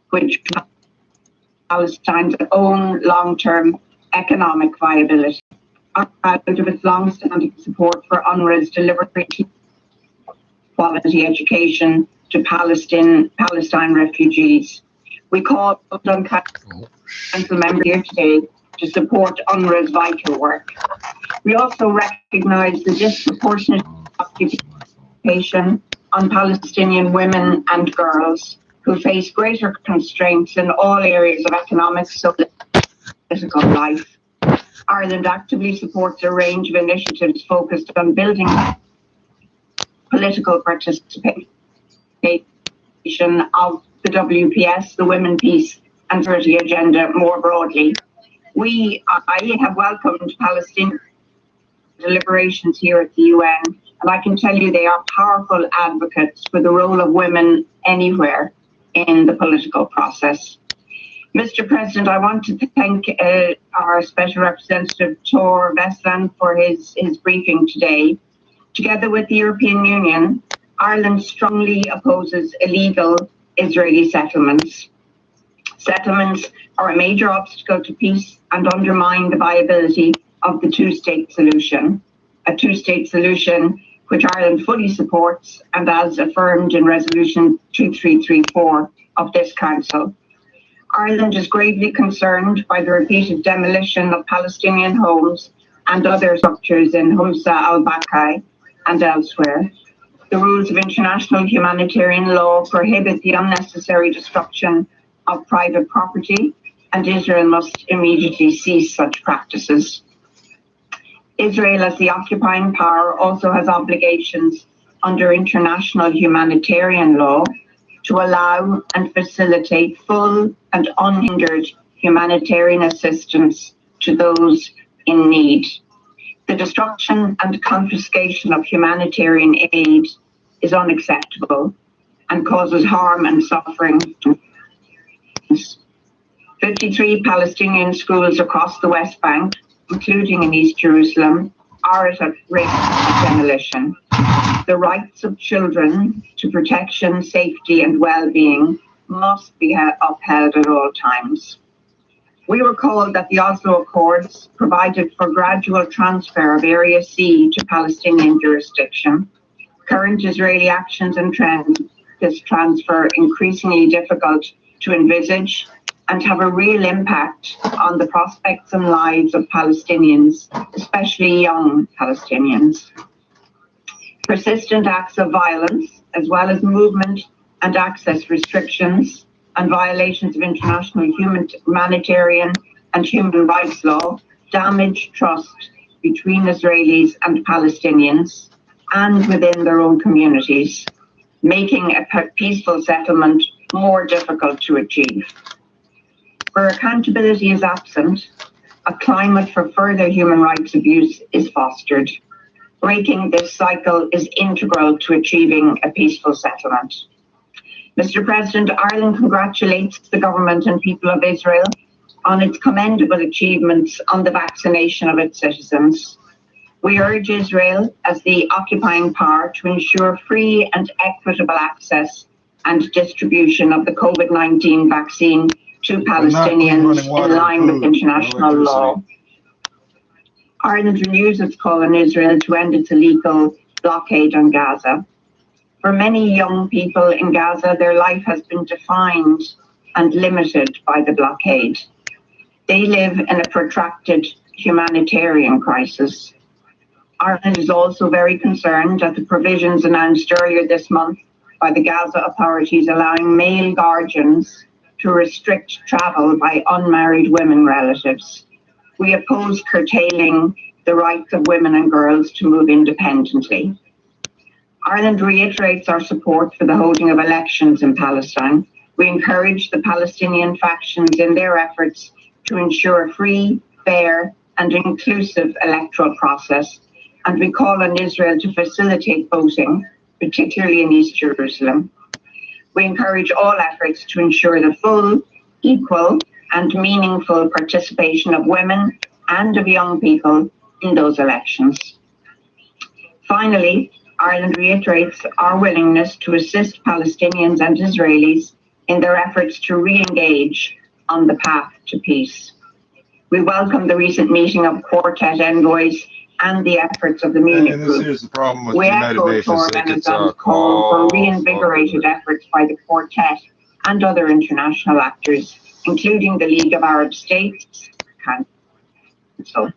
which Palestine's own long-term economic viability. Out of its long-standing support for UNRWA's delivery quality education to Palestine refugees. We called on council members here today to support UNRWA's vital work. We also recognise the disproportionate occupation on Palestinian women and girls who face greater constraints in all areas of economic, social, and political life. Ireland actively supports a range of initiatives focused on building political participation of the WPS, the Women, Peace and Security agenda more broadly. I have welcomed Palestinian deliberations here at the UN, and I can tell you they are powerful advocates for the role of women anywhere in the political process. Mr. President, I want to thank our Special Representative Tor Vestland for his briefing today. Together with the European Union, Ireland strongly opposes illegal Israeli settlements. Settlements are a major obstacle to peace and undermine the viability of the two-state solution, a two-state solution which Ireland fully supports and as affirmed in Resolution 2334 of this Council. Ireland is gravely concerned by the repeated demolition of Palestinian homes and other structures in Humsa al-Bakai and elsewhere. The rules of international humanitarian law prohibit the unnecessary destruction of private property, and Israel must immediately cease such practices. Israel, as the occupying power, also has obligations under international humanitarian law to allow and facilitate full and unhindered humanitarian assistance to those in need. The destruction and confiscation of humanitarian aid is unacceptable and causes harm and suffering. 53 Palestinian schools across the West Bank, including in East Jerusalem, are at risk of demolition. The rights of children to protection, safety and well-being must be upheld at all times. We recall that the Oslo Accords provided for gradual transfer of Area C to Palestinian jurisdiction. Current Israeli actions and trends make this transfer increasingly difficult to envisage and have a real impact on the prospects and lives of Palestinians, especially young Palestinians. Persistent acts of violence, as well as movement and access restrictions and violations of international humanitarian and human rights law, damage trust between Israelis and Palestinians and within their own communities, making a peaceful settlement more difficult to achieve. Where accountability is absent, a climate for further human rights abuse is fostered. Breaking this cycle is integral to achieving a peaceful settlement. Mr. President, Ireland congratulates the government and people of Israel on its commendable achievements on the vaccination of its citizens. We urge Israel, as the occupying power, to ensure free and equitable access and distribution of the COVID-19 vaccine to Palestinians in line with international law. Ireland renews its call on Israel to end its illegal blockade on Gaza. For many young people in Gaza, their life has been defined and limited by the blockade. They live in a protracted humanitarian crisis. Ireland is also very concerned at the provisions announced earlier this month by the Gaza authorities allowing male guardians to restrict travel by unmarried women relatives. We oppose curtailing the rights of women and girls to move independently. Ireland reiterates our support for the holding of elections in Palestine. We encourage the Palestinian factions in their efforts to ensure a free, fair and inclusive electoral process, and we call on Israel to facilitate voting, particularly in East Jerusalem. We encourage all efforts to ensure the full, equal and meaningful participation of women and of young people in those elections. Finally, Ireland reiterates our willingness to assist Palestinians and Israelis in their efforts to re-engage on the path to peace. We welcome the recent meeting of Quartet envoys and the efforts of the Munich group. We echo Tor Benazon's call for reinvigorated efforts by the Quartet and other international actors, including the League of Arab States Council.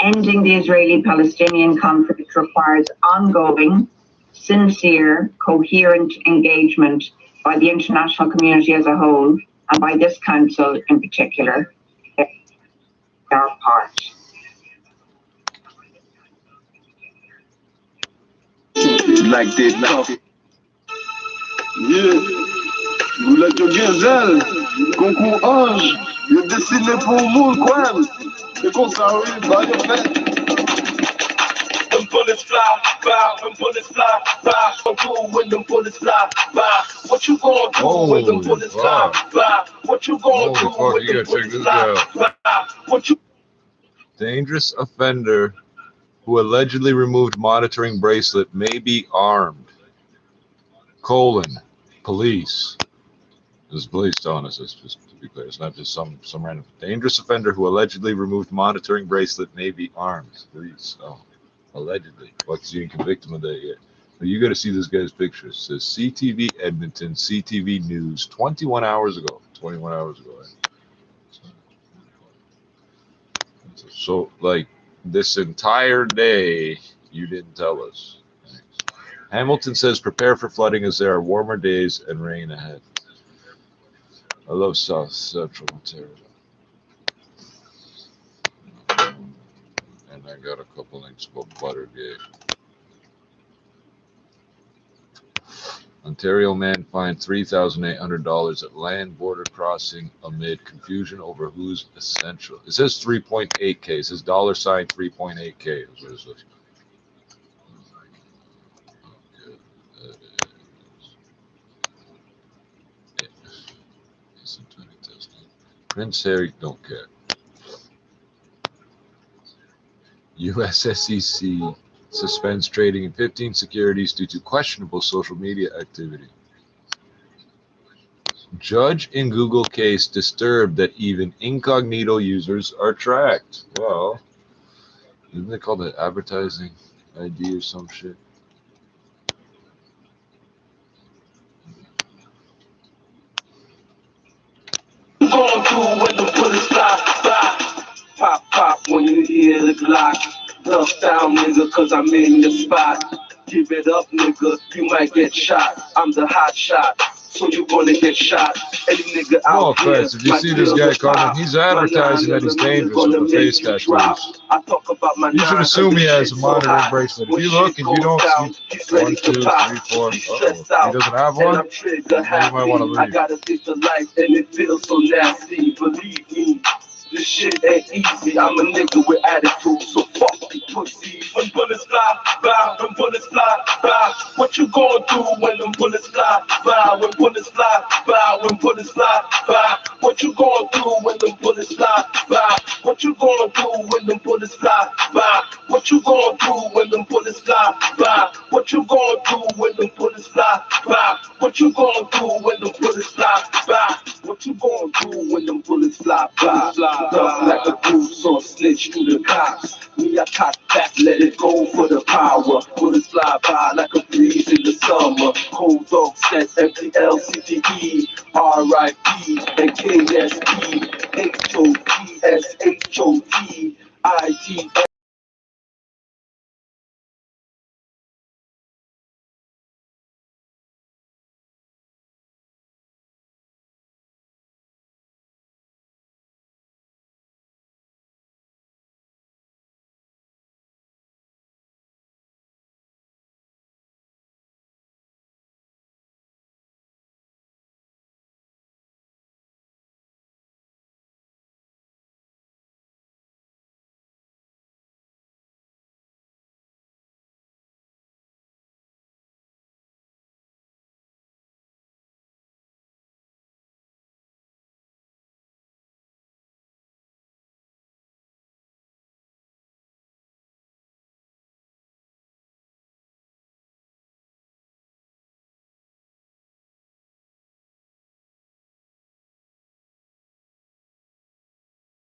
Ending the Israeli-Palestinian conflict requires ongoing, sincere, coherent engagement by the international community as a whole, and by this council in particular, our part. Like this, yeah. Vous l'êtes au diesel, concours ange, le dessiné pour vous, quoi. Le concert, bah, le fait. Them bullets fly by, them bullets fly by. Concours when them bullets fly by. What you gonna do when them bullets fly by? What you gonna do when them bullets fly by? What you... Dangerous offender who allegedly removed monitoring bracelet may be armed. Police. This is police telling us this, just to be clear. It's not just some random. Dangerous offender who allegedly removed monitoring bracelet may be armed. Police. Oh, allegedly. Well, because you didn't convict him of that yet. But you got to see this guy's picture. It says CTV Edmonton, CTV News, 21 hours ago. 21 hours ago. So, like, this entire day, you didn't tell us. Hamilton says prepare for flooding as there are warmer days and rain ahead. I love South Central Ontario. And I got a couple links about Buttergate. Ontario man fined $3,800 at land border crossing amid confusion over who's essential. It says 3.8K. It says $ 3.8K. Prince Harry, don't care. US SEC suspends trading in 15 securities due to questionable social media activity. Judge in Google case disturbed that even incognito users are tracked. Well, isn't they called it advertising ID or some shit? Going through when the bullets fly by. Pop, pop when you hear the Glock. Duck down, nigga, cause I'm in your spot. Give it up, nigga, you might get shot. I'm the hot shot, so you gonna get shot. Any nigga out here, if you see this guy coming, he's advertising that he's dangerous with the face tattoos. I talk about my you should assume he has a monitoring bracelet. If you look and you don't see 1, 2, 3, 4, he doesn't have one, then you might want to leave. I gotta take the life and it feels so nasty, believe me. This shit ain't easy, I'm a nigga with attitude, so fuck the pussy. When bullets fly by, when bullets fly by, what you gonna do when them bullets fly by? When bullets fly by, when bullets fly by, what you gonna do when them bullets fly by? What you gonna do when them bullets fly by? What you gonna do when them bullets fly by? What you gonna do when them bullets fly by? What you gonna do when them bullets fly by? What you gonna do when them bullets fly by? Duck like a goose or snitch to the cops. Me, I cock back, let it go for the power. Bullets fly by like a breeze in the summer. Cold dog set, MTL, CTE, RIP, and KSP, HOT, SHOT, IT.